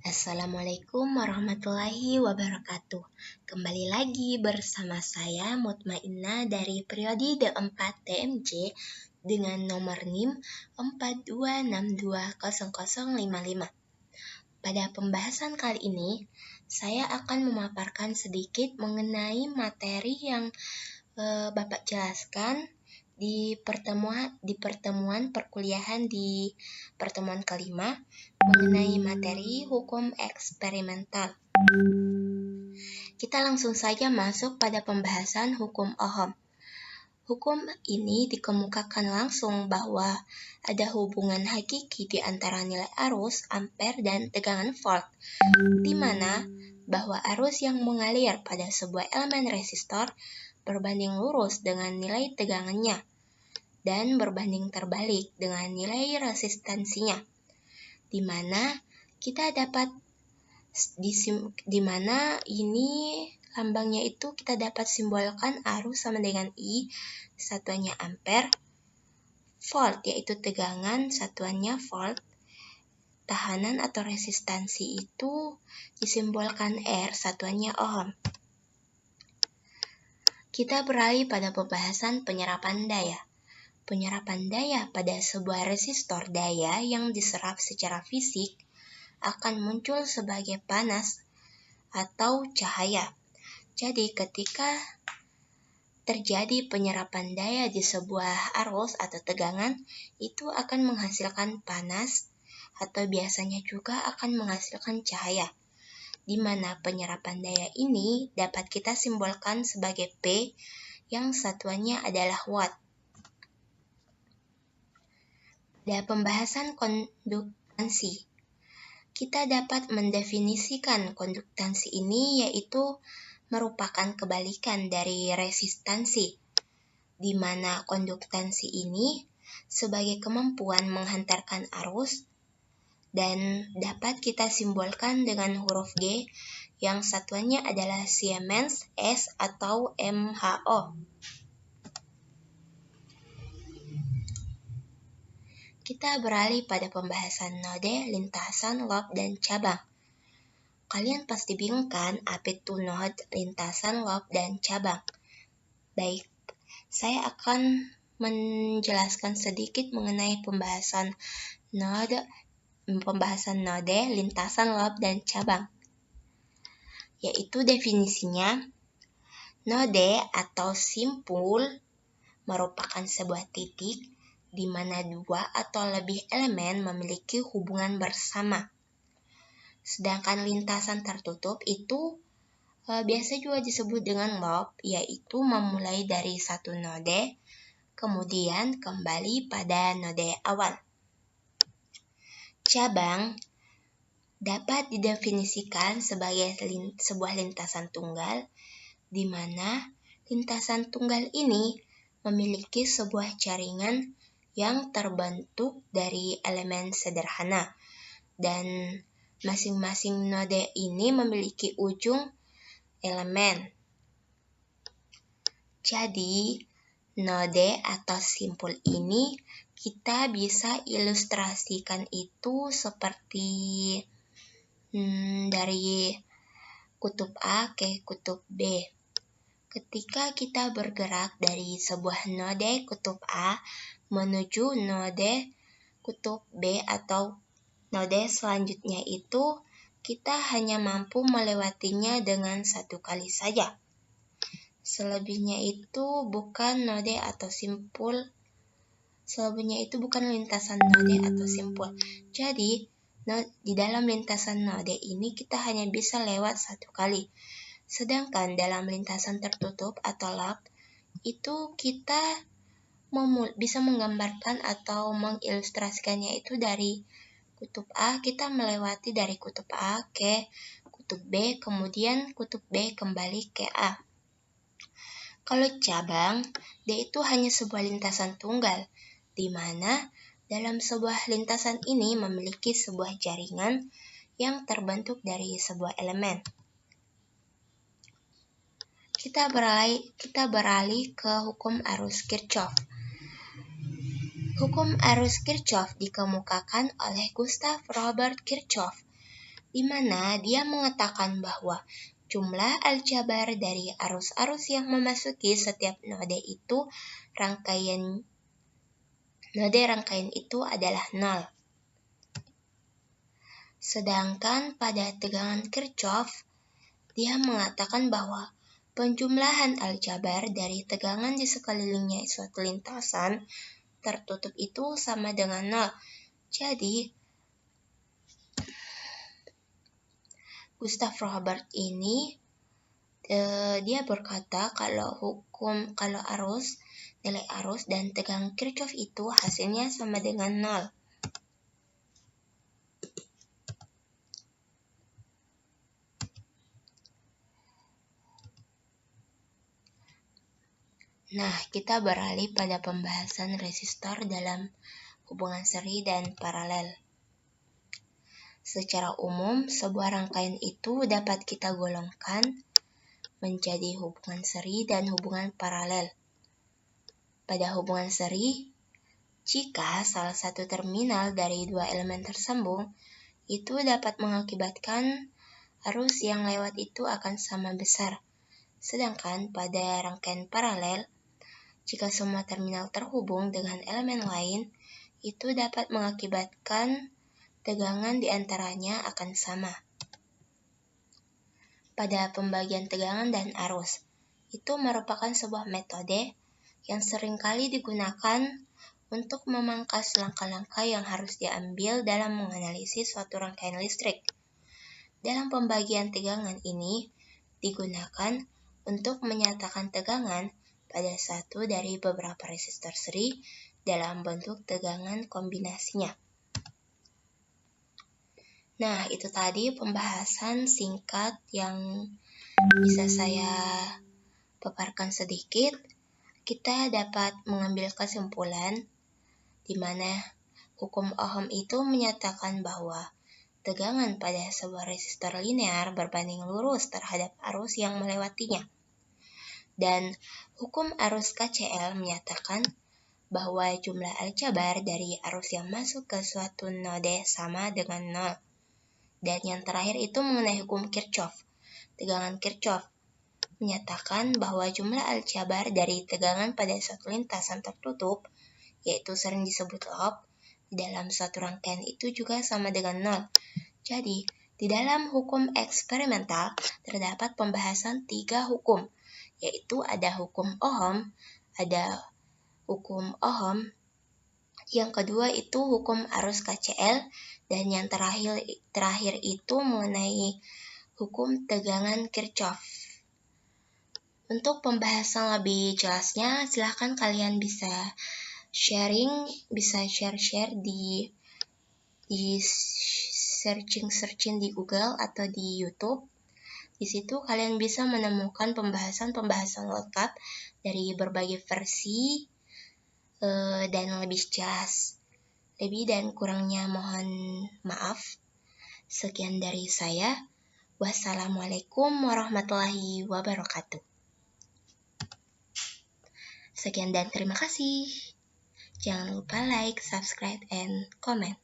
Assalamualaikum warahmatullahi wabarakatuh. Kembali lagi bersama saya Mutmainnah dari periode D4 TMJ dengan nomor NIM 42620055. Pada pembahasan kali ini, saya akan memaparkan sedikit mengenai materi yang Bapak jelaskan di pertemuan perkuliahan di pertemuan kelima mengenai materi hukum eksperimental. Kita langsung saja masuk pada pembahasan hukum Ohm. Hukum ini dikemukakan langsung bahwa ada hubungan hakiki di antara nilai arus, ampere, dan tegangan volt, di mana bahwa arus yang mengalir pada sebuah elemen resistor berbanding lurus dengan nilai tegangannya dan berbanding terbalik dengan nilai resistansinya, di mana kita dapat di mana ini lambangnya itu kita dapat simbolkan arus sama dengan I, satuannya ampere, volt yaitu tegangan, satuannya volt, tahanan atau resistansi itu disimbolkan R, satuannya ohm. Kita beralih pada pembahasan penyerapan daya. Penyerapan daya pada sebuah resistor daya yang diserap secara fisik akan muncul sebagai panas atau cahaya. Jadi ketika terjadi penyerapan daya di sebuah arus atau tegangan, itu akan menghasilkan panas atau biasanya juga akan menghasilkan cahaya, di mana penyerapan daya ini dapat kita simbolkan sebagai P yang satuannya adalah watt. Pada pembahasan konduktansi, kita dapat mendefinisikan konduktansi ini yaitu merupakan kebalikan dari resistansi, di mana konduktansi ini sebagai kemampuan menghantarkan arus dan dapat kita simbolkan dengan huruf G yang satuannya adalah Siemens, S atau MHO. Kita beralih pada pembahasan node, lintasan, loop, dan cabang. Kalian pasti bingung kan apa itu node, lintasan, loop, dan cabang? Baik, saya akan menjelaskan sedikit mengenai pembahasan node, lintasan, loop, dan cabang. Yaitu definisinya, node atau simpul merupakan sebuah titik di mana dua atau lebih elemen memiliki hubungan bersama. Sedangkan lintasan tertutup itu biasa juga disebut dengan loop, yaitu memulai dari satu node, kemudian kembali pada node awal. Cabang dapat didefinisikan sebagai sebuah lintasan tunggal, di mana lintasan tunggal ini memiliki sebuah jaringan yang terbentuk dari elemen sederhana, dan masing-masing node ini memiliki ujung elemen. Jadi, node atau simpul ini kita bisa ilustrasikan itu seperti dari kutub A ke kutub B. Ketika kita bergerak dari sebuah node kutub A menuju node kutub B atau node selanjutnya itu, kita hanya mampu melewatinya dengan satu kali saja. Selebihnya itu bukan node atau simpul. Selebihnya itu bukan lintasan node atau simpul. Jadi, di dalam lintasan node ini kita hanya bisa lewat satu kali. Sedangkan dalam lintasan tertutup atau loop, itu kita bisa menggambarkan atau mengilustrasikannya itu dari kutub A, kita melewati dari kutub A ke kutub B, kemudian kutub B kembali ke A. Kalau cabang, dia itu hanya sebuah lintasan tunggal, di mana dalam sebuah lintasan ini memiliki sebuah jaringan yang terbentuk dari sebuah elemen. Kita beralih ke hukum arus Kirchhoff. Hukum arus Kirchhoff dikemukakan oleh Gustav Robert Kirchhoff di mana dia mengatakan bahwa jumlah aljabar dari arus-arus yang memasuki setiap node rangkaian itu adalah 0. Sedangkan pada tegangan Kirchhoff, dia mengatakan bahwa penjumlahan aljabar dari tegangan di sekelilingnya suatu lintasan tertutup itu sama dengan 0. Jadi, Gustav Robert ini dia berkata kalau nilai arus dan tegangan Kirchhoff itu hasilnya sama dengan 0. Nah, kita beralih pada pembahasan resistor dalam hubungan seri dan paralel. Secara umum, sebuah rangkaian itu dapat kita golongkan menjadi hubungan seri dan hubungan paralel. Pada hubungan seri, jika salah satu terminal dari dua elemen tersambung, itu dapat mengakibatkan arus yang lewat itu akan sama besar. Sedangkan pada rangkaian paralel, jika semua terminal terhubung dengan elemen lain, itu dapat mengakibatkan tegangan di antaranya akan sama. Pada pembagian tegangan dan arus, itu merupakan sebuah metode yang seringkali digunakan untuk memangkas langkah-langkah yang harus diambil dalam menganalisis suatu rangkaian listrik. Dalam pembagian tegangan ini digunakan untuk menyatakan tegangan pada satu dari beberapa resistor seri dalam bentuk tegangan kombinasinya. Nah, itu tadi pembahasan singkat yang bisa saya paparkan sedikit. Kita dapat mengambil kesimpulan di mana hukum Ohm itu menyatakan bahwa tegangan pada sebuah resistor linear berbanding lurus terhadap arus yang melewatinya. Dan hukum arus KCL menyatakan bahwa jumlah aljabar dari arus yang masuk ke suatu node sama dengan 0. Dan yang terakhir itu mengenai hukum Kirchhoff. Tegangan Kirchhoff menyatakan bahwa jumlah aljabar dari tegangan pada suatu lintasan tertutup, yaitu sering disebut loop, di dalam suatu rangkaian itu juga sama dengan 0. Jadi, di dalam hukum eksperimental terdapat pembahasan 3 hukum, yaitu ada hukum Ohm, yang kedua itu hukum arus KCL, dan yang terakhir itu mengenai hukum tegangan Kirchhoff. Untuk pembahasan lebih jelasnya, silahkan kalian bisa share di searching di Google atau di YouTube. Di situ kalian bisa menemukan pembahasan lengkap dari berbagai versi dan lebih jelas. Lebih dan kurangnya mohon maaf. Sekian dari saya. Wassalamualaikum warahmatullahi wabarakatuh. Sekian dan terima kasih. Jangan lupa like, subscribe, and comment.